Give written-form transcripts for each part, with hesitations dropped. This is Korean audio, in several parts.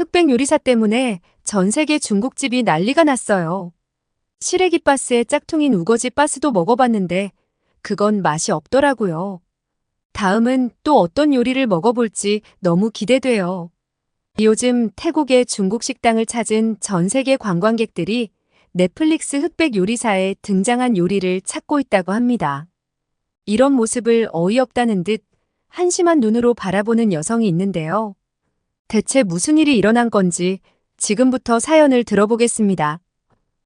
흑백 요리사 때문에 전 세계 중국집이 난리가 났어요. 시래기 바스에 짝퉁인 우거지 바스도 먹어봤는데 그건 맛이 없더라고요. 다음은 또 어떤 요리를 먹어볼지 너무 기대돼요. 요즘 태국의 중국 식당을 찾은 전 세계 관광객들이 넷플릭스 흑백 요리사에 등장한 요리를 찾고 있다고 합니다. 이런 모습을 어이없다는 듯 한심한 눈으로 바라보는 여성이 있는데요. 대체 무슨 일이 일어난 건지 지금부터 사연을 들어보겠습니다.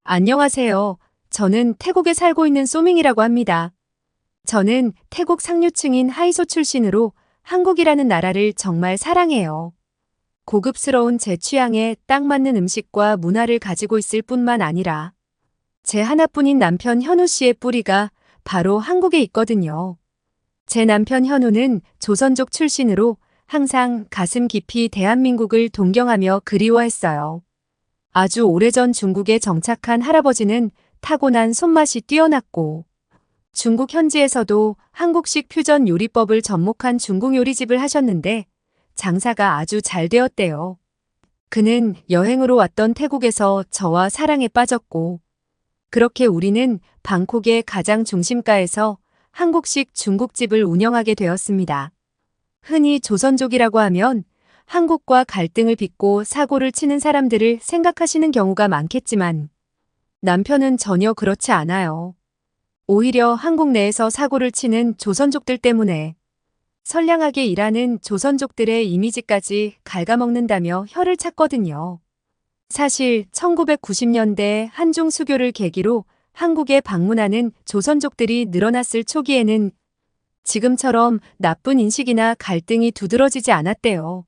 안녕하세요. 저는 태국에 살고 있는 소밍이라고 합니다. 저는 태국 상류층인 하이소 출신으로 한국이라는 나라를 정말 사랑해요. 고급스러운 제 취향에 딱 맞는 음식과 문화를 가지고 있을 뿐만 아니라 제 하나뿐인 남편 현우 씨의 뿌리가 바로 한국에 있거든요. 제 남편 현우는 조선족 출신으로 항상 가슴 깊이 대한민국을 동경하며 그리워했어요. 아주 오래전 중국에 정착한 할아버지는 타고난 손맛이 뛰어났고 중국 현지에서도 한국식 퓨전 요리법을 접목한 중국 요리집을 하셨는데 장사가 아주 잘 되었대요. 그는 여행으로 왔던 태국에서 저와 사랑에 빠졌고 그렇게 우리는 방콕의 가장 중심가에서 한국식 중국집을 운영하게 되었습니다. 흔히 조선족이라고 하면 한국과 갈등을 빚고 사고를 치는 사람들을 생각하시는 경우가 많겠지만 남편은 전혀 그렇지 않아요. 오히려 한국 내에서 사고를 치는 조선족들 때문에 선량하게 일하는 조선족들의 이미지까지 갉아먹는다며 혀를 찼거든요. 사실 1990년대 한중 수교를 계기로 한국에 방문하는 조선족들이 늘어났을 초기에는 지금처럼 나쁜 인식이나 갈등이 두드러지지 않았대요.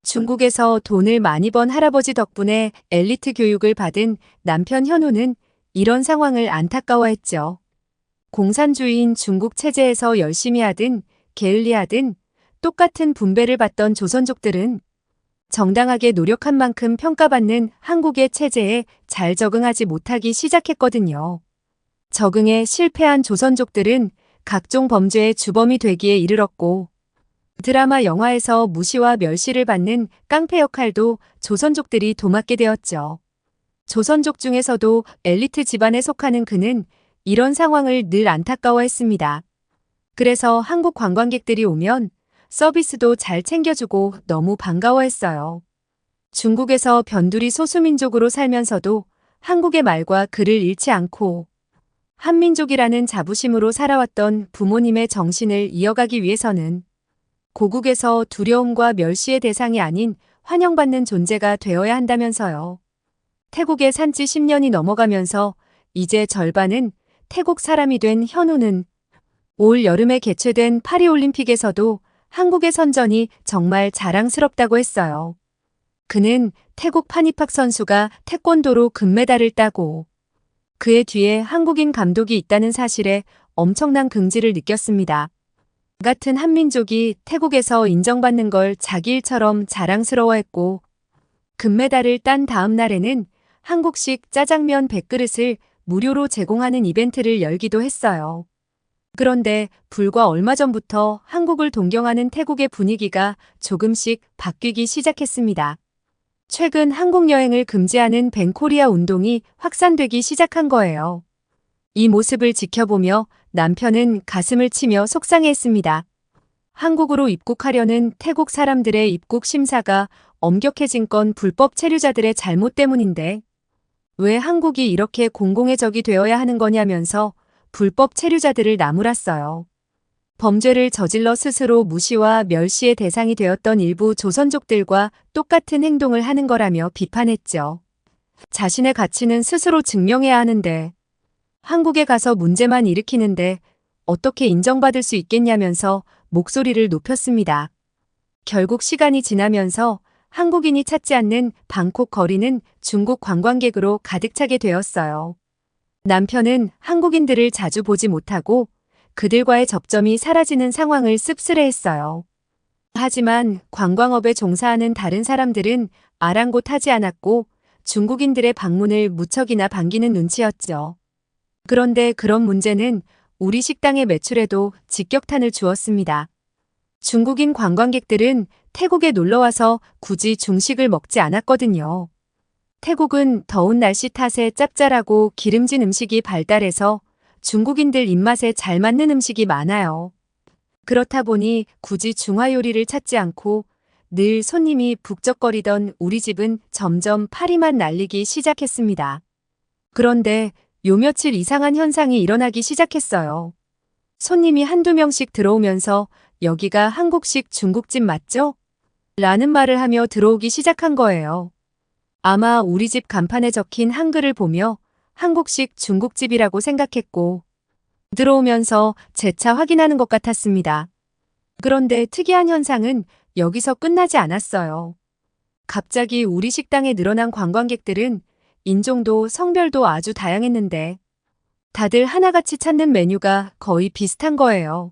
중국에서 돈을 많이 번 할아버지 덕분에 엘리트 교육을 받은 남편 현우는 이런 상황을 안타까워했죠. 공산주의인 중국 체제에서 열심히 하든 게을리하든 똑같은 분배를 받던 조선족들은 정당하게 노력한 만큼 평가받는 한국의 체제에 잘 적응하지 못하기 시작했거든요. 적응에 실패한 조선족들은 각종 범죄의 주범이 되기에 이르렀고 드라마 영화에서 무시와 멸시를 받는 깡패 역할도 조선족들이 도맡게 되었죠. 조선족 중에서도 엘리트 집안에 속하는 그는 이런 상황을 늘 안타까워했습니다. 그래서 한국 관광객들이 오면 서비스도 잘 챙겨주고 너무 반가워했어요. 중국에서 변두리 소수민족으로 살면서도 한국의 말과 글을 잃지 않고 한민족이라는 자부심으로 살아왔던 부모님의 정신을 이어가기 위해서는 고국에서 두려움과 멸시의 대상이 아닌 환영받는 존재가 되어야 한다면서요. 태국에 산 지 10년이 넘어가면서 이제 절반은 태국 사람이 된 현우는 올 여름에 개최된 파리올림픽에서도 한국의 선전이 정말 자랑스럽다고 했어요. 그는 태국 파니팍 선수가 태권도로 금메달을 따고 그의 뒤에 한국인 감독이 있다는 사실에 엄청난 긍지를 느꼈습니다. 같은 한민족이 태국에서 인정받는 걸 자기 일처럼 자랑스러워했고 금메달을 딴 다음 날에는 한국식 짜장면 100그릇을 무료로 제공하는 이벤트를 열기도 했어요. 그런데 불과 얼마 전부터 한국을 동경하는 태국의 분위기가 조금씩 바뀌기 시작했습니다. 최근 한국 여행을 금지하는 밴코리아 운동이 확산되기 시작한 거예요. 이 모습을 지켜보며 남편은 가슴을 치며 속상해했습니다. 한국으로 입국하려는 태국 사람들의 입국 심사가 엄격해진 건 불법 체류자들의 잘못 때문인데 왜 한국이 이렇게 공공의 적이 되어야 하는 거냐면서 불법 체류자들을 나무랐어요. 범죄를 저질러 스스로 무시와 멸시의 대상이 되었던 일부 조선족들과 똑같은 행동을 하는 거라며 비판했죠. 자신의 가치는 스스로 증명해야 하는데 한국에 가서 문제만 일으키는데 어떻게 인정받을 수 있겠냐면서 목소리를 높였습니다. 결국 시간이 지나면서 한국인이 찾지 않는 방콕 거리는 중국 관광객으로 가득 차게 되었어요. 남편은 한국인들을 자주 보지 못하고 그들과의 접점이 사라지는 상황을 씁쓸해했어요. 하지만 관광업에 종사하는 다른 사람들은 아랑곳하지 않았고 중국인들의 방문을 무척이나 반기는 눈치였죠. 그런데 그런 문제는 우리 식당의 매출에도 직격탄을 주었습니다. 중국인 관광객들은 태국에 놀러와서 굳이 중식을 먹지 않았거든요. 태국은 더운 날씨 탓에 짭짤하고 기름진 음식이 발달해서 중국인들 입맛에 잘 맞는 음식이 많아요. 그렇다 보니 굳이 중화 요리를 찾지 않고 늘 손님이 북적거리던 우리 집은 점점 파리만 날리기 시작했습니다. 그런데 요 며칠 이상한 현상이 일어나기 시작했어요. 손님이 한두 명씩 들어오면서 여기가 한국식 중국집 맞죠? 라는 말을 하며 들어오기 시작한 거예요. 아마 우리 집 간판에 적힌 한글을 보며 한국식 중국집이라고 생각했고 들어오면서 재차 확인하는 것 같았습니다. 그런데 특이한 현상은 여기서 끝나지 않았어요. 갑자기 우리 식당에 늘어난 관광객들은 인종도 성별도 아주 다양했는데 다들 하나같이 찾는 메뉴가 거의 비슷한 거예요.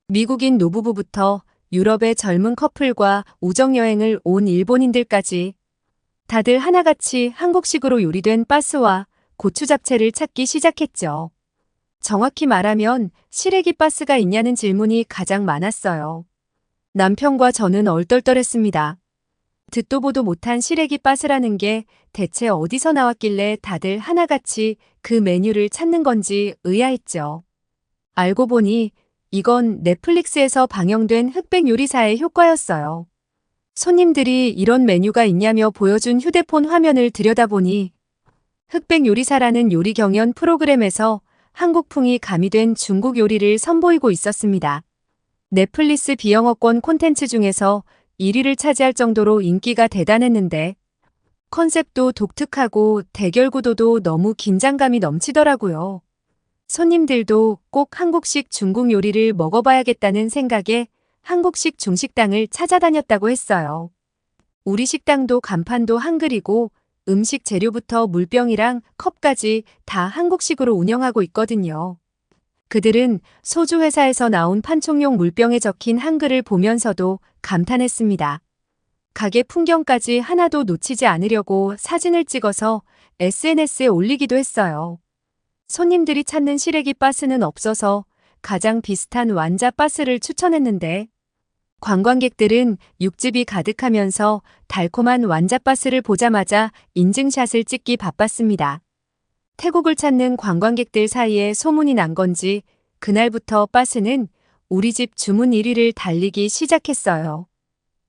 미국인 노부부부터 유럽의 젊은 커플과 우정여행을 온 일본인들까지 다들 하나같이 한국식으로 요리된 바스와 고추 잡채를 찾기 시작했죠. 정확히 말하면 시래기 바스가 있냐는 질문이 가장 많았어요. 남편과 저는 얼떨떨했습니다. 듣도 보도 못한 시래기 바스라는 게 대체 어디서 나왔길래 다들 하나같이 그 메뉴를 찾는 건지 의아했죠. 알고 보니 이건 넷플릭스에서 방영된 흑백 요리사의 효과였어요. 손님들이 이런 메뉴가 있냐며 보여준 휴대폰 화면을 들여다보니 흑백 요리사라는 요리 경연 프로그램에서 한국풍이 가미된 중국 요리를 선보이고 있었습니다. 넷플릭스 비영어권 콘텐츠 중에서 1위를 차지할 정도로 인기가 대단했는데 컨셉도 독특하고 대결 구도도 너무 긴장감이 넘치더라고요. 손님들도 꼭 한국식 중국 요리를 먹어봐야겠다는 생각에 한국식 중식당을 찾아다녔다고 했어요. 우리 식당도 간판도 한글이고 음식 재료부터 물병이랑 컵까지 다 한국식으로 운영하고 있거든요. 그들은 소주 회사에서 나온 판촉용 물병에 적힌 한글을 보면서도 감탄했습니다. 가게 풍경까지 하나도 놓치지 않으려고 사진을 찍어서 SNS에 올리기도 했어요. 손님들이 찾는 시래기 바스는 없어서 가장 비슷한 완자 바스를 추천했는데 관광객들은 육즙이 가득하면서 달콤한 완자 바스를 보자마자 인증샷을 찍기 바빴습니다. 태국을 찾는 관광객들 사이에 소문이 난 건지 그날부터 바스는 우리 집 주문 1위를 달리기 시작했어요.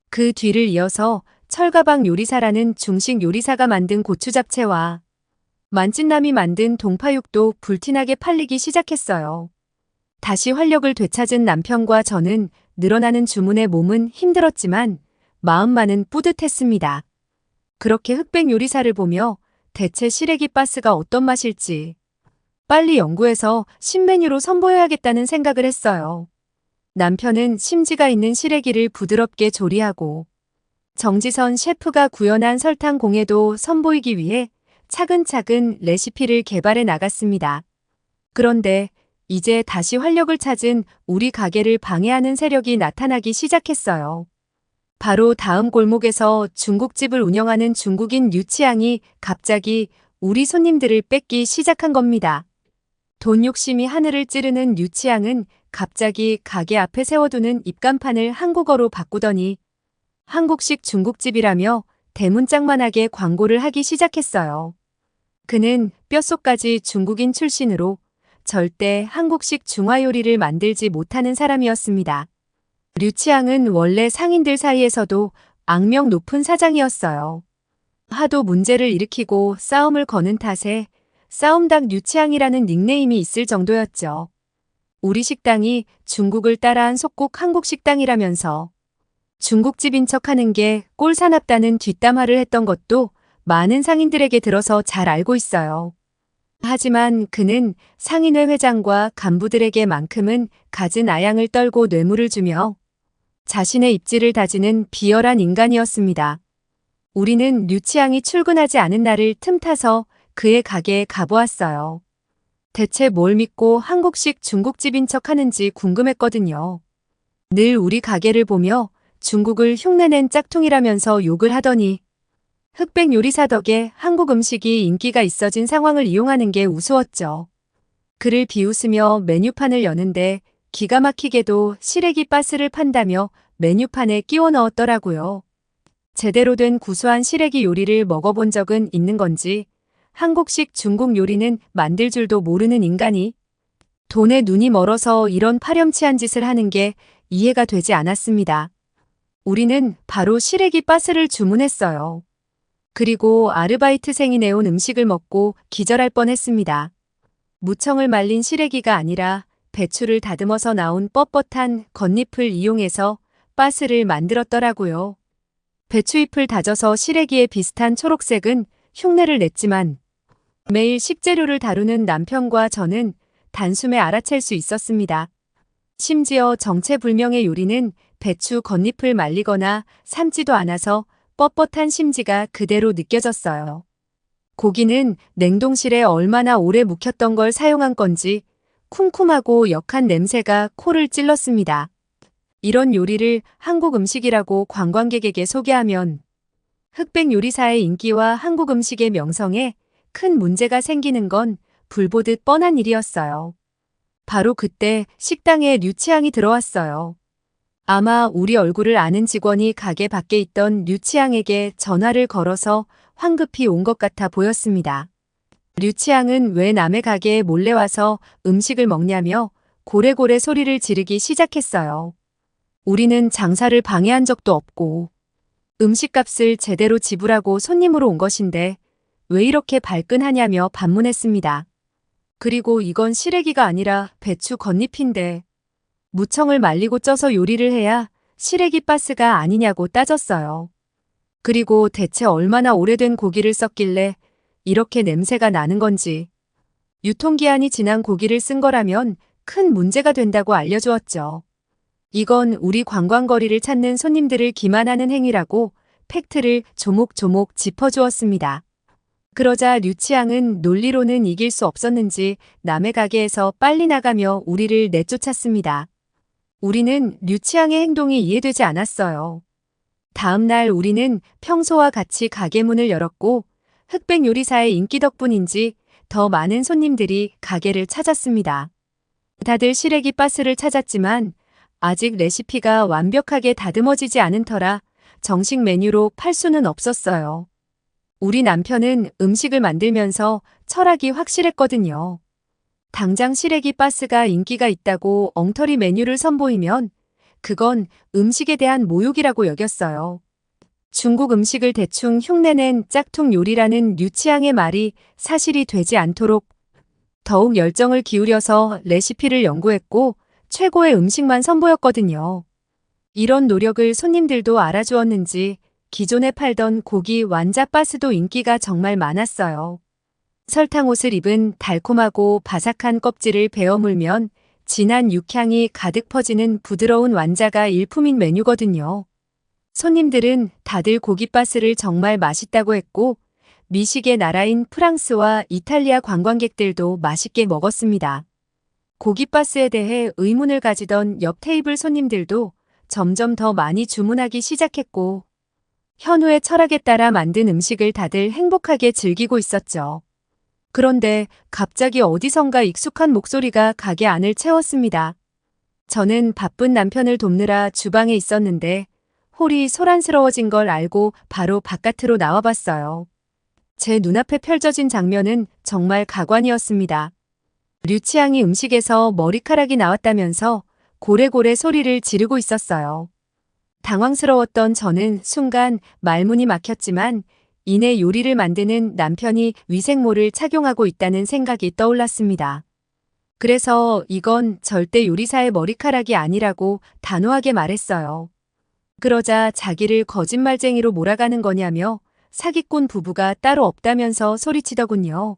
그 뒤를 이어서 철가방 요리사라는 중식 요리사가 만든 고추 잡채와 만찢남이 만든 동파육도 불티나게 팔리기 시작했어요. 다시 활력을 되찾은 남편과 저는 늘어나는 주문에 몸은 힘들었지만 마음만은 뿌듯했습니다. 그렇게 흑백 요리사를 보며 대체 시래기 바스가 어떤 맛일지 빨리 연구해서 신메뉴로 선보여야겠다는 생각을 했어요. 남편은 심지가 있는 시래기를 부드럽게 조리하고 정지선 셰프가 구현한 설탕 공예도 선보이기 위해 차근차근 레시피를 개발해 나갔습니다. 그런데 이제 다시 활력을 찾은 우리 가게를 방해하는 세력이 나타나기 시작했어요. 바로 다음 골목에서 중국집을 운영하는 중국인 류치양이 갑자기 우리 손님들을 뺏기 시작한 겁니다. 돈 욕심이 하늘을 찌르는 류치양은 갑자기 가게 앞에 세워두는 입간판을 한국어로 바꾸더니 한국식 중국집이라며 대문짝만하게 광고를 하기 시작했어요. 그는 뼛속까지 중국인 출신으로 절대 한국식 중화 요리를 만들지 못하는 사람이었습니다. 류치양은 원래 상인들 사이에서도 악명 높은 사장이었어요. 하도 문제를 일으키고 싸움을 거는 탓에 싸움닭 류치양이라는 닉네임이 있을 정도였죠. 우리 식당이 중국을 따라한 속국 한국 식당이라면서 중국집인 척하는 게 꼴사납다는 뒷담화를 했던 것도 많은 상인들에게 들어서 잘 알고 있어요. 하지만 그는 상인회 회장과 간부들에게만큼은 갖은 아양을 떨고 뇌물을 주며 자신의 입지를 다지는 비열한 인간이었습니다. 우리는 류치양이 출근하지 않은 날을 틈타서 그의 가게에 가보았어요. 대체 뭘 믿고 한국식 중국집인 척 하는지 궁금했거든요. 늘 우리 가게를 보며 중국을 흉내낸 짝퉁이라면서 욕을 하더니 흑백 요리사 덕에 한국 음식이 인기가 있어진 상황을 이용하는 게 우스웠죠. 그를 비웃으며 메뉴판을 여는데 기가 막히게도 시래기 바스를 판다며 메뉴판에 끼워 넣었더라고요. 제대로 된 구수한 시래기 요리를 먹어본 적은 있는 건지 한국식 중국 요리는 만들 줄도 모르는 인간이 돈에 눈이 멀어서 이런 파렴치한 짓을 하는 게 이해가 되지 않았습니다. 우리는 바로 시래기 바스를 주문했어요. 그리고 아르바이트생이 내온 음식을 먹고 기절할 뻔했습니다. 무청을 말린 시래기가 아니라 배추를 다듬어서 나온 뻣뻣한 겉잎을 이용해서 바스를 만들었더라고요. 배추잎을 다져서 시래기에 비슷한 초록색은 흉내를 냈지만 매일 식재료를 다루는 남편과 저는 단숨에 알아챌 수 있었습니다. 심지어 정체불명의 요리는 배추 겉잎을 말리거나 삶지도 않아서 뻣뻣한 심지가 그대로 느껴졌어요. 고기는 냉동실에 얼마나 오래 묵혔던 걸 사용한 건지 쿰쿰하고 역한 냄새가 코를 찔렀습니다. 이런 요리를 한국 음식이라고 관광객에게 소개하면 흑백 요리사의 인기와 한국 음식의 명성에 큰 문제가 생기는 건 불보듯 뻔한 일이었어요. 바로 그때 식당에 류치향이 들어왔어요. 아마 우리 얼굴을 아는 직원이 가게 밖에 있던 류치향에게 전화를 걸어서 황급히 온 것 같아 보였습니다. 류치향은 왜 남의 가게에 몰래 와서 음식을 먹냐며 고래고래 소리를 지르기 시작했어요. 우리는 장사를 방해한 적도 없고 음식값을 제대로 지불하고 손님으로 온 것인데 왜 이렇게 발끈하냐며 반문했습니다. 그리고 이건 시래기가 아니라 배추 겉잎인데 무청을 말리고 쪄서 요리를 해야 시래기 바스가 아니냐고 따졌어요. 그리고 대체 얼마나 오래된 고기를 썼길래 이렇게 냄새가 나는 건지 유통기한이 지난 고기를 쓴 거라면 큰 문제가 된다고 알려주었죠. 이건 우리 관광거리를 찾는 손님들을 기만하는 행위라고 팩트를 조목조목 짚어주었습니다. 그러자 류치향은 논리로는 이길 수 없었는지 남의 가게에서 빨리 나가며 우리를 내쫓았습니다. 우리는 류치향의 행동이 이해되지 않았어요. 다음 날 우리는 평소와 같이 가게 문을 열었고 흑백 요리사의 인기 덕분인지 더 많은 손님들이 가게를 찾았습니다. 다들 시래기 바스를 찾았지만 아직 레시피가 완벽하게 다듬어지지 않은 터라 정식 메뉴로 팔 수는 없었어요. 우리 남편은 음식을 만들면서 철학이 확실했거든요. 당장 시래기 바스가 인기가 있다고 엉터리 메뉴를 선보이면 그건 음식에 대한 모욕이라고 여겼어요. 중국 음식을 대충 흉내낸 짝퉁 요리라는 류치향의 말이 사실이 되지 않도록 더욱 열정을 기울여서 레시피를 연구했고 최고의 음식만 선보였거든요. 이런 노력을 손님들도 알아주었는지 기존에 팔던 고기 완자 바스도 인기가 정말 많았어요. 설탕옷을 입은 달콤하고 바삭한 껍질을 베어 물면 진한 육향이 가득 퍼지는 부드러운 완자가 일품인 메뉴거든요. 손님들은 다들 고기 바스를 정말 맛있다고 했고 미식의 나라인 프랑스와 이탈리아 관광객들도 맛있게 먹었습니다. 고기 바스에 대해 의문을 가지던 옆 테이블 손님들도 점점 더 많이 주문하기 시작했고 현우의 철학에 따라 만든 음식을 다들 행복하게 즐기고 있었죠. 그런데 갑자기 어디선가 익숙한 목소리가 가게 안을 채웠습니다. 저는 바쁜 남편을 돕느라 주방에 있었는데 홀이 소란스러워진 걸 알고 바로 바깥으로 나와봤어요. 제 눈앞에 펼쳐진 장면은 정말 가관이었습니다. 류치향이 음식에서 머리카락이 나왔다면서 고래고래 소리를 지르고 있었어요. 당황스러웠던 저는 순간 말문이 막혔지만 이내 요리를 만드는 남편이 위생모를 착용하고 있다는 생각이 떠올랐습니다. 그래서 이건 절대 요리사의 머리카락이 아니라고 단호하게 말했어요. 그러자 자기를 거짓말쟁이로 몰아가는 거냐며 사기꾼 부부가 따로 없다면서 소리치더군요.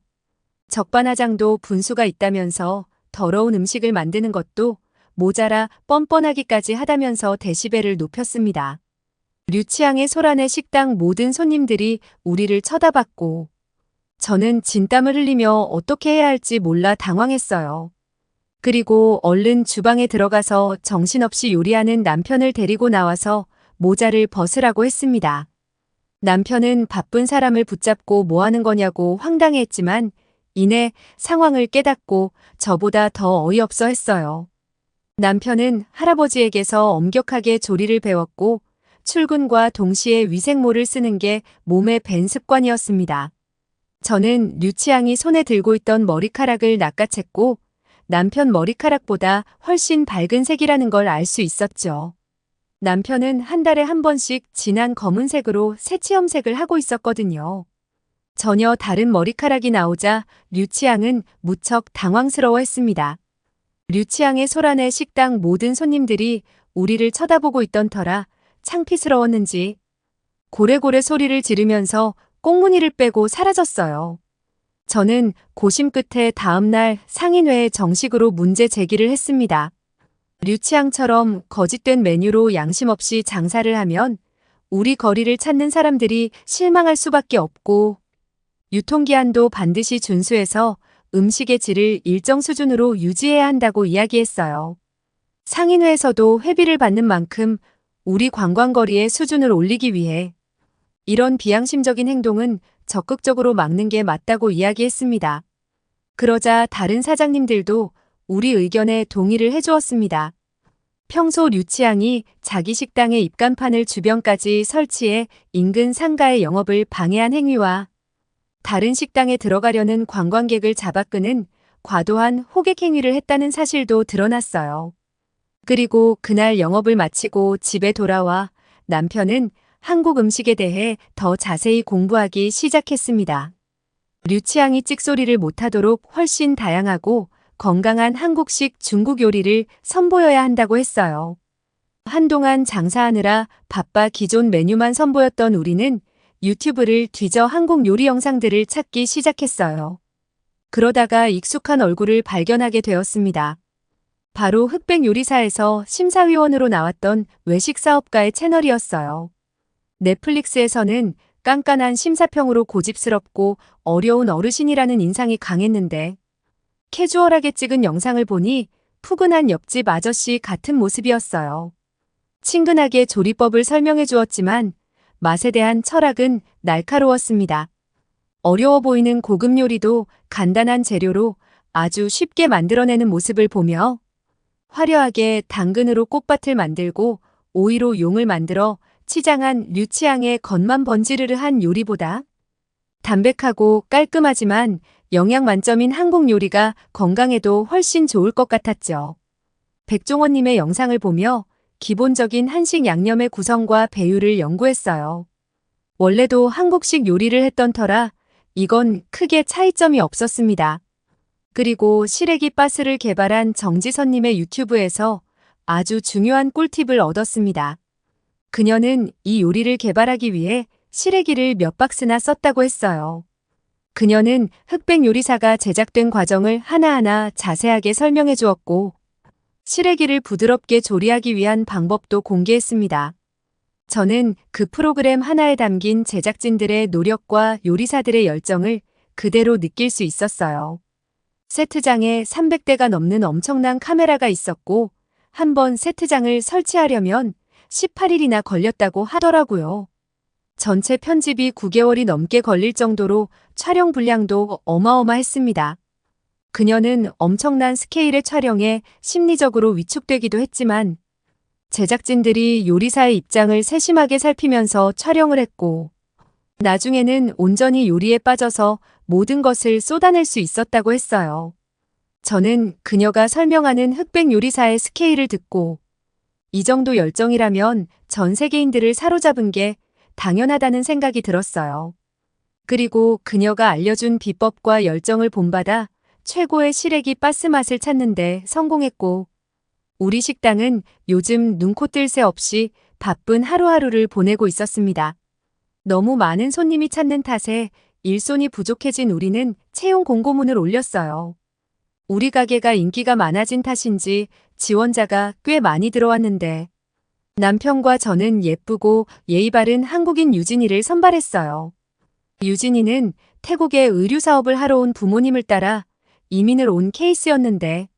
적반하장도 분수가 있다면서 더러운 음식을 만드는 것도 모자라 뻔뻔하기까지 하다면서 데시벨을 높였습니다. 류치향의 소란에 식당 모든 손님들이 우리를 쳐다봤고 저는 진땀을 흘리며 어떻게 해야 할지 몰라 당황했어요. 그리고 얼른 주방에 들어가서 정신없이 요리하는 남편을 데리고 나와서 모자를 벗으라고 했습니다. 남편은 바쁜 사람을 붙잡고 뭐 하는 거냐고 황당해했지만 이내 상황을 깨닫고 저보다 더 어이없어 했어요. 남편은 할아버지에게서 엄격하게 조리를 배웠고 출근과 동시에 위생모를 쓰는 게 몸에 밴 습관이었습니다. 저는 류치양이 손에 들고 있던 머리카락을 낚아챘고 남편 머리카락보다 훨씬 밝은 색이라는 걸 알 수 있었죠. 남편은 한 달에 한 번씩 진한 검은색으로 새치염색을 하고 있었거든요. 전혀 다른 머리카락이 나오자 류치양은 무척 당황스러워했습니다. 류치양의 소란에 식당 모든 손님들이 우리를 쳐다보고 있던 터라 창피스러웠는지 고래고래 소리를 지르면서 꽁무니를 빼고 사라졌어요. 저는 고심 끝에 다음날 상인회에 정식으로 문제 제기를 했습니다. 류치양처럼 거짓된 메뉴로 양심 없이 장사를 하면 우리 거리를 찾는 사람들이 실망할 수밖에 없고 유통기한도 반드시 준수해서 음식의 질을 일정 수준으로 유지해야 한다고 이야기했어요. 상인회에서도 회비를 받는 만큼 우리 관광거리의 수준을 올리기 위해 이런 비양심적인 행동은 적극적으로 막는 게 맞다고 이야기했습니다. 그러자 다른 사장님들도 우리 의견에 동의를 해주었습니다. 평소 류치양이 자기 식당의 입간판을 주변까지 설치해 인근 상가의 영업을 방해한 행위와 다른 식당에 들어가려는 관광객을 잡아끄는 과도한 호객 행위를 했다는 사실도 드러났어요. 그리고 그날 영업을 마치고 집에 돌아와 남편은 한국 음식에 대해 더 자세히 공부하기 시작했습니다. 류치양이 찍소리를 못하도록 훨씬 다양하고 건강한 한국식 중국 요리를 선보여야 한다고 했어요. 한동안 장사하느라 바빠 기존 메뉴만 선보였던 우리는 유튜브를 뒤져 한국 요리 영상들을 찾기 시작했어요. 그러다가 익숙한 얼굴을 발견하게 되었습니다. 바로 흑백 요리사에서 심사위원으로 나왔던 외식 사업가의 채널이었어요. 넷플릭스에서는 깐깐한 심사평으로 고집스럽고 어려운 어르신이라는 인상이 강했는데 캐주얼하게 찍은 영상을 보니 푸근한 옆집 아저씨 같은 모습이었어요. 친근하게 조리법을 설명해 주었지만 맛에 대한 철학은 날카로웠습니다. 어려워 보이는 고급 요리도 간단한 재료로 아주 쉽게 만들어내는 모습을 보며 화려하게 당근으로 꽃밭을 만들고 오이로 용을 만들어 치장한 류치양의 겉만 번지르르한 요리보다 담백하고 깔끔하지만 영양 만점인 한국 요리가 건강에도 훨씬 좋을 것 같았죠. 백종원님의 영상을 보며 기본적인 한식 양념의 구성과 배율을 연구했어요. 원래도 한국식 요리를 했던 터라 이건 크게 차이점이 없었습니다. 그리고 시래기 바스를 개발한 정지선님의 유튜브에서 아주 중요한 꿀팁을 얻었습니다. 그녀는 이 요리를 개발하기 위해 시래기를 몇 박스나 썼다고 했어요. 그녀는 흑백 요리사가 제작된 과정을 하나하나 자세하게 설명해 주었고 시래기를 부드럽게 조리하기 위한 방법도 공개했습니다. 저는 그 프로그램 하나에 담긴 제작진들의 노력과 요리사들의 열정을 그대로 느낄 수 있었어요. 세트장에 300대가 넘는 엄청난 카메라가 있었고 한번 세트장을 설치하려면 18일이나 걸렸다고 하더라고요. 전체 편집이 9개월이 넘게 걸릴 정도로 촬영 분량도 어마어마했습니다. 그녀는 엄청난 스케일의 촬영에 심리적으로 위축되기도 했지만 제작진들이 요리사의 입장을 세심하게 살피면서 촬영을 했고 나중에는 온전히 요리에 빠져서 모든 것을 쏟아낼 수 있었다고 했어요. 저는 그녀가 설명하는 흑백 요리사의 스케일을 듣고 이 정도 열정이라면 전 세계인들을 사로잡은 게 당연하다는 생각이 들었어요. 그리고 그녀가 알려준 비법과 열정을 본받아 최고의 시래기 바스 맛을 찾는데 성공했고 우리 식당은 요즘 눈코 뜰 새 없이 바쁜 하루하루를 보내고 있었습니다. 너무 많은 손님이 찾는 탓에 일손이 부족해진 우리는 채용 공고문을 올렸어요. 우리 가게가 인기가 많아진 탓인지 지원자가 꽤 많이 들어왔는데 남편과 저는 예쁘고 예의 바른 한국인 유진이를 선발했어요. 유진이는 태국에 의류 사업을 하러 온 부모님을 따라 이민을 온 케이스였는데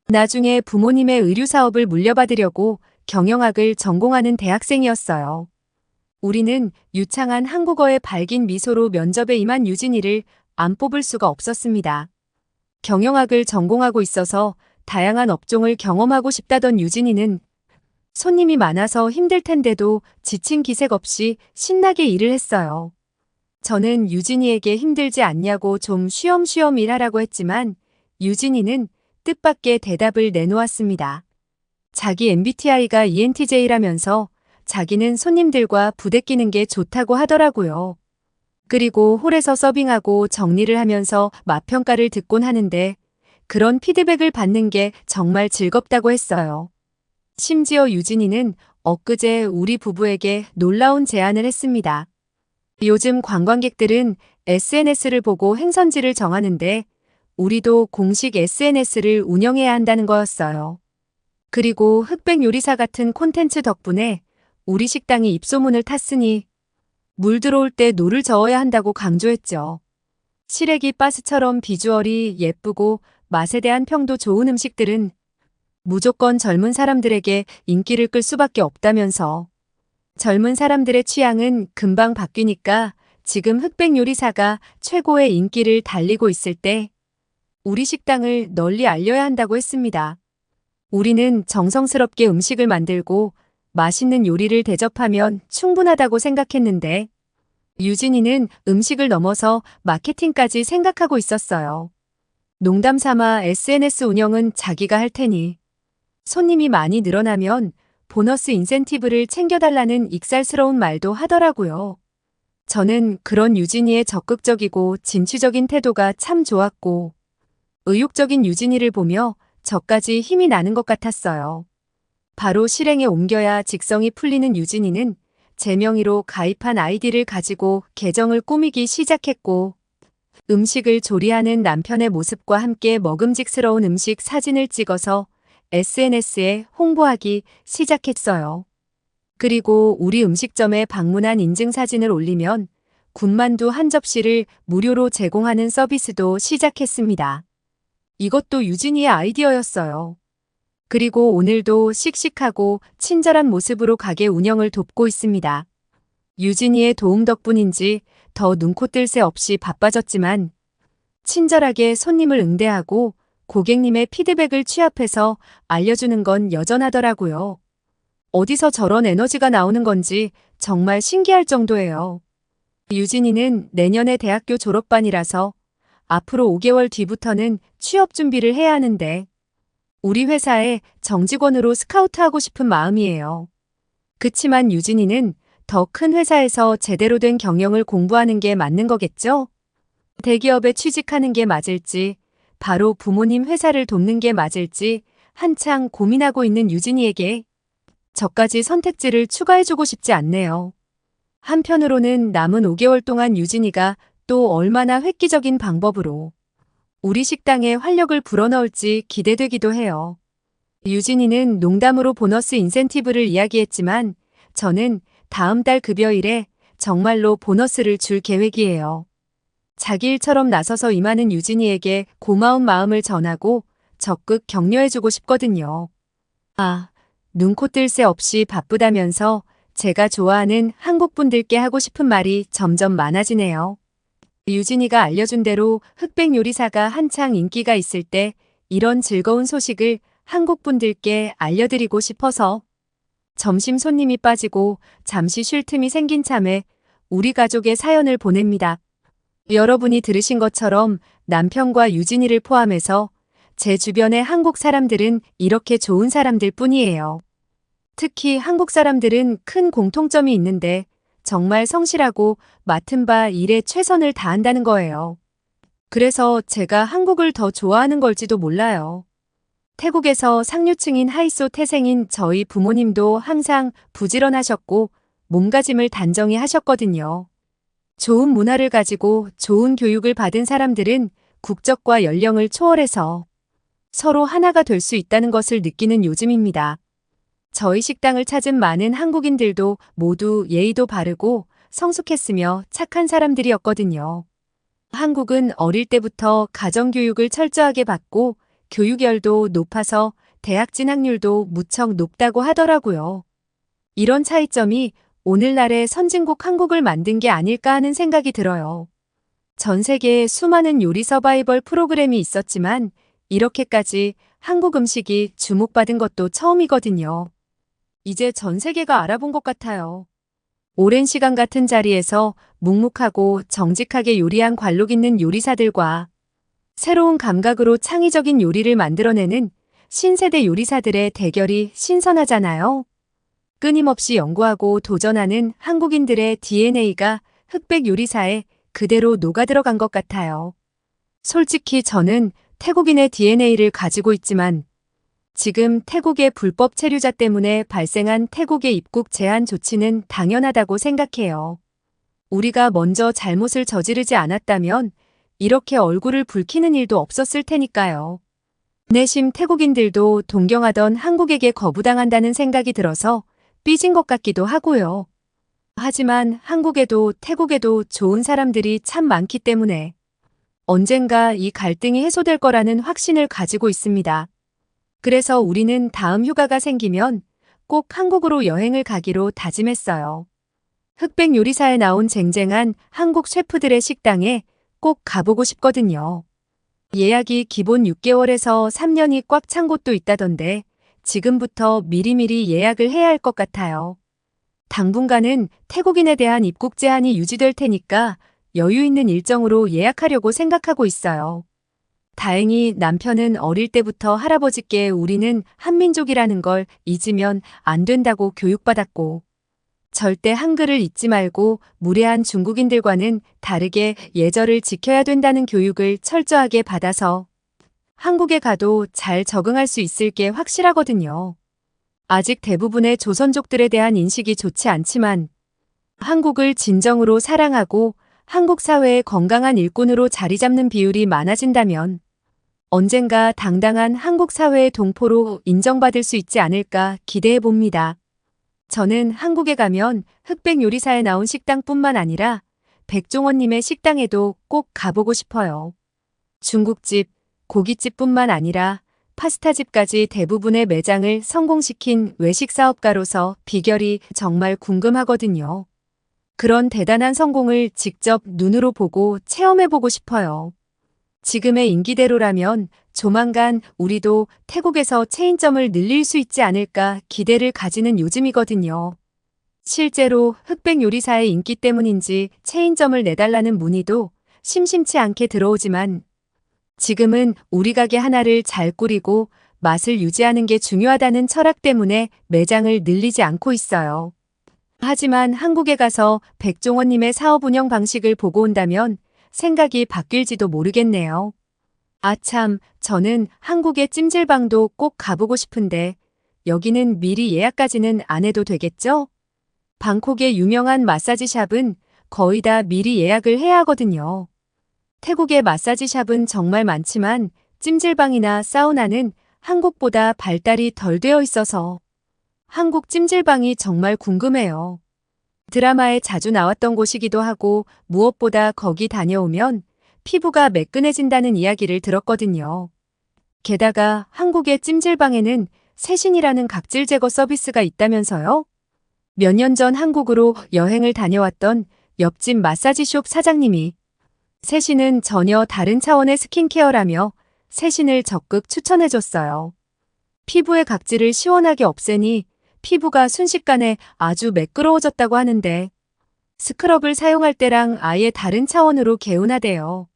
나중에 부모님의 의류 사업을 물려받으려고 경영학을 전공하는 대학생이었어요. 우리는 유창한 한국어의 밝은 미소로 면접에 임한 유진이를 안 뽑을 수가 없었습니다. 경영학을 전공하고 있어서 다양한 업종을 경험하고 싶다던 유진이는 손님이 많아서 힘들 텐데도 지친 기색 없이 신나게 일을 했어요. 저는 유진이에게 힘들지 않냐고 좀 쉬엄쉬엄 일하라고 했지만 유진이는 뜻밖의 대답을 내놓았습니다. 자기 MBTI가 ENTJ라면서 자기는 손님들과 부대끼는 게 좋다고 하더라고요. 그리고 홀에서 서빙하고 정리를 하면서 맛평가를 듣곤 하는데 그런 피드백을 받는 게 정말 즐겁다고 했어요. 심지어 유진이는 엊그제 우리 부부에게 놀라운 제안을 했습니다. 요즘 관광객들은 SNS를 보고 행선지를 정하는데 우리도 공식 SNS를 운영해야 한다는 거였어요. 그리고 흑백 요리사 같은 콘텐츠 덕분에 우리 식당이 입소문을 탔으니 물 들어올 때 노를 저어야 한다고 강조했죠. 시래기 바스처럼 비주얼이 예쁘고 맛에 대한 평도 좋은 음식들은 무조건 젊은 사람들에게 인기를 끌 수밖에 없다면서 젊은 사람들의 취향은 금방 바뀌니까 지금 흑백 요리사가 최고의 인기를 달리고 있을 때 우리 식당을 널리 알려야 한다고 했습니다. 우리는 정성스럽게 음식을 만들고 맛있는 요리를 대접하면 충분하다고 생각했는데 유진이는 음식을 넘어서 마케팅까지 생각하고 있었어요. 농담 삼아 SNS 운영은 자기가 할 테니 손님이 많이 늘어나면 보너스 인센티브를 챙겨달라는 익살스러운 말도 하더라고요. 저는 그런 유진이의 적극적이고 진취적인 태도가 참 좋았고 의욕적인 유진이를 보며 저까지 힘이 나는 것 같았어요. 바로 실행에 옮겨야 직성이 풀리는 유진이는 제 명의로 가입한 아이디를 가지고 계정을 꾸미기 시작했고 음식을 조리하는 남편의 모습과 함께 먹음직스러운 음식 사진을 찍어서 SNS에 홍보하기 시작했어요. 그리고 우리 음식점에 방문한 인증사진을 올리면 군만두 한 접시를 무료로 제공하는 서비스도 시작했습니다. 이것도 유진이의 아이디어였어요. 그리고 오늘도 씩씩하고 친절한 모습으로 가게 운영을 돕고 있습니다. 유진이의 도움 덕분인지 더 눈코 뜰 새 없이 바빠졌지만 친절하게 손님을 응대하고 고객님의 피드백을 취합해서 알려주는 건 여전하더라고요. 어디서 저런 에너지가 나오는 건지 정말 신기할 정도예요. 유진이는 내년에 대학교 졸업반이라서 앞으로 5개월 뒤부터는 취업 준비를 해야 하는데 우리 회사에 정직원으로 스카우트하고 싶은 마음이에요. 그치만 유진이는 더 큰 회사에서 제대로 된 경영을 공부하는 게 맞는 거겠죠? 대기업에 취직하는 게 맞을지, 바로 부모님 회사를 돕는 게 맞을지 한창 고민하고 있는 유진이에게 저까지 선택지를 추가해주고 싶지 않네요. 한편으로는 남은 5개월 동안 유진이가 또 얼마나 획기적인 방법으로 우리 식당에 활력을 불어넣을지 기대되기도 해요. 유진이는 농담으로 보너스 인센티브를 이야기했지만 저는 다음 달 급여일에 정말로 보너스를 줄 계획이에요. 자기 일처럼 나서서 임하는 유진이에게 고마운 마음을 전하고 적극 격려해주고 싶거든요. 눈코 뜰 새 없이 바쁘다면서 제가 좋아하는 한국 분들께 하고 싶은 말이 점점 많아지네요. 유진이가 알려준 대로 흑백 요리사가 한창 인기가 있을 때 이런 즐거운 소식을 한국 분들께 알려드리고 싶어서 점심 손님이 빠지고 잠시 쉴 틈이 생긴 참에 우리 가족의 사연을 보냅니다. 여러분이 들으신 것처럼 남편과 유진이를 포함해서 제 주변의 한국 사람들은 이렇게 좋은 사람들 뿐이에요. 특히 한국 사람들은 큰 공통점이 있는데 정말 성실하고 맡은 바 일에 최선을 다한다는 거예요. 그래서 제가 한국을 더 좋아하는 걸지도 몰라요. 태국에서 상류층인 하이소 태생인 저희 부모님도 항상 부지런하셨고 몸가짐을 단정히 하셨거든요. 좋은 문화를 가지고 좋은 교육을 받은 사람들은 국적과 연령을 초월해서 서로 하나가 될 수 있다는 것을 느끼는 요즘입니다. 저희 식당을 찾은 많은 한국인들도 모두 예의도 바르고 성숙했으며 착한 사람들이었거든요. 한국은 어릴 때부터 가정교육을 철저하게 받고 교육열도 높아서 대학 진학률도 무척 높다고 하더라고요. 이런 차이점이 오늘날의 선진국 한국을 만든 게 아닐까 하는 생각이 들어요. 전 세계에 수많은 요리 서바이벌 프로그램이 있었지만 이렇게까지 한국 음식이 주목받은 것도 처음이거든요. 이제 전 세계가 알아본 것 같아요. 오랜 시간 같은 자리에서 묵묵하고 정직하게 요리한 관록 있는 요리사들과 새로운 감각으로 창의적인 요리를 만들어내는 신세대 요리사들의 대결이 신선하잖아요. 끊임없이 연구하고 도전하는 한국인들의 DNA가 흑백 요리사에 그대로 녹아들어간 것 같아요. 솔직히 저는 태국인의 DNA를 가지고 있지만 지금 태국의 불법 체류자 때문에 발생한 태국의 입국 제한 조치는 당연하다고 생각해요. 우리가 먼저 잘못을 저지르지 않았다면 이렇게 얼굴을 붉히는 일도 없었을 테니까요. 내심 태국인들도 동경하던 한국에게 거부당한다는 생각이 들어서 삐진 것 같기도 하고요. 하지만 한국에도 태국에도 좋은 사람들이 참 많기 때문에 언젠가 이 갈등이 해소될 거라는 확신을 가지고 있습니다. 그래서 우리는 다음 휴가가 생기면 꼭 한국으로 여행을 가기로 다짐했어요. 흑백 요리사에 나온 쟁쟁한 한국 셰프들의 식당에 꼭 가보고 싶거든요. 예약이 기본 6개월에서 3년이 꽉 찬 곳도 있다던데 지금부터 미리미리 예약을 해야 할 것 같아요. 당분간은 태국인에 대한 입국 제한이 유지될 테니까 여유 있는 일정으로 예약하려고 생각하고 있어요. 다행히 남편은 어릴 때부터 할아버지께 우리는 한민족이라는 걸 잊으면 안 된다고 교육받았고 절대 한글을 잊지 말고 무례한 중국인들과는 다르게 예절을 지켜야 된다는 교육을 철저하게 받아서 한국에 가도 잘 적응할 수 있을 게 확실하거든요. 아직 대부분의 조선족들에 대한 인식이 좋지 않지만 한국을 진정으로 사랑하고 한국 사회의 건강한 일꾼으로 자리 잡는 비율이 많아진다면 언젠가 당당한 한국 사회의 동포로 인정받을 수 있지 않을까 기대해 봅니다. 저는 한국에 가면 흑백 요리사에 나온 식당뿐만 아니라 백종원님의 식당에도 꼭 가보고 싶어요. 중국집, 고깃집뿐만 아니라 파스타집까지 대부분의 매장을 성공시킨 외식 사업가로서 비결이 정말 궁금하거든요. 그런 대단한 성공을 직접 눈으로 보고 체험해보고 싶어요. 지금의 인기대로라면 조만간 우리도 태국에서 체인점을 늘릴 수 있지 않을까 기대를 가지는 요즘이거든요. 실제로 흑백 요리사의 인기 때문인지 체인점을 내달라는 문의도 심심치 않게 들어오지만 지금은 우리 가게 하나를 잘 꾸리고 맛을 유지하는 게 중요하다는 철학 때문에 매장을 늘리지 않고 있어요. 하지만 한국에 가서 백종원님의 사업 운영 방식을 보고 온다면 생각이 바뀔지도 모르겠네요. 아참, 저는 한국의 찜질방도 꼭 가보고 싶은데 여기는 미리 예약까지는 안 해도 되겠죠? 방콕의 유명한 마사지샵은 거의 다 미리 예약을 해야 하거든요. 태국의 마사지샵은 정말 많지만 찜질방이나 사우나는 한국보다 발달이 덜 되어 있어서 한국 찜질방이 정말 궁금해요. 드라마에 자주 나왔던 곳이기도 하고 무엇보다 거기 다녀오면 피부가 매끈해진다는 이야기를 들었거든요. 게다가 한국의 찜질방에는 세신이라는 각질 제거 서비스가 있다면서요? 몇 년 전 한국으로 여행을 다녀왔던 옆집 마사지숍 사장님이 세신은 전혀 다른 차원의 스킨케어라며 세신을 적극 추천해줬어요. 피부의 각질을 시원하게 없애니 피부가 순식간에 아주 매끄러워졌다고 하는데 스크럽을 사용할 때랑 아예 다른 차원으로 개운하대요.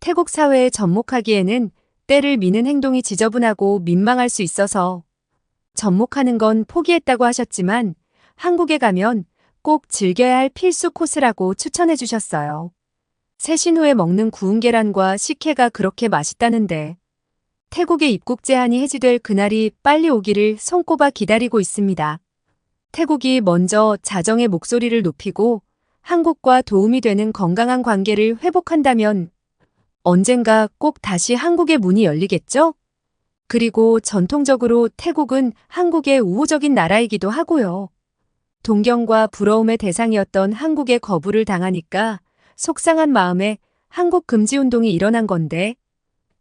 태국 사회에 접목하기에는 때를 미는 행동이 지저분하고 민망할 수 있어서 접목하는 건 포기했다고 하셨지만 한국에 가면 꼭 즐겨야 할 필수 코스라고 추천해 주셨어요. 세신 후에 먹는 구운 계란과 식혜가 그렇게 맛있다는데 태국의 입국 제한이 해지될 그날이 빨리 오기를 손꼽아 기다리고 있습니다. 태국이 먼저 자정의 목소리를 높이고 한국과 도움이 되는 건강한 관계를 회복한다면 언젠가 꼭 다시 한국의 문이 열리겠죠? 그리고 전통적으로 태국은 한국의 우호적인 나라이기도 하고요. 동경과 부러움의 대상이었던 한국의 거부를 당하니까 속상한 마음에 한국 금지 운동이 일어난 건데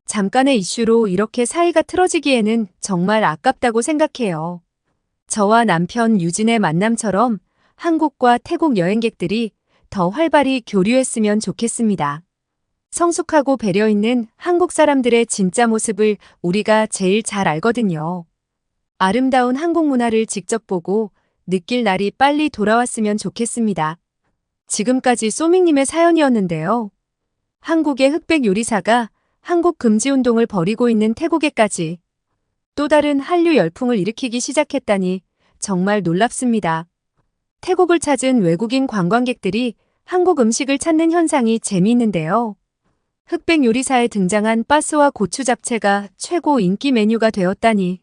잠깐의 이슈로 이렇게 사이가 틀어지기에는 정말 아깝다고 생각해요. 저와 남편 유진의 만남처럼 한국과 태국 여행객들이 더 활발히 교류했으면 좋겠습니다. 성숙하고 배려 있는 한국 사람들의 진짜 모습을 우리가 제일 잘 알거든요. 아름다운 한국 문화를 직접 보고 느낄 날이 빨리 돌아왔으면 좋겠습니다. 지금까지 소밍님의 사연이었는데요. 한국의 흑백 요리사가 한국 금지 운동을 벌이고 있는 태국에까지 또 다른 한류 열풍을 일으키기 시작했다니 정말 놀랍습니다. 태국을 찾은 외국인 관광객들이 한국 음식을 찾는 현상이 재미있는데요. 흑백 요리사에 등장한 빠스와 고추 잡채가 최고 인기 메뉴가 되었다니.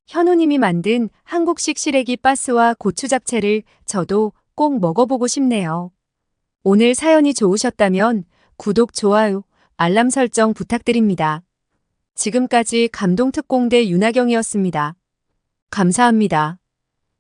현우님이 만든 한국식 시래기 빠스와 고추 잡채를 저도 꼭 먹어보고 싶네요. 오늘 사연이 좋으셨다면 구독, 좋아요, 알람 설정 부탁드립니다. 지금까지 감동특공대 윤하경이었습니다. 감사합니다.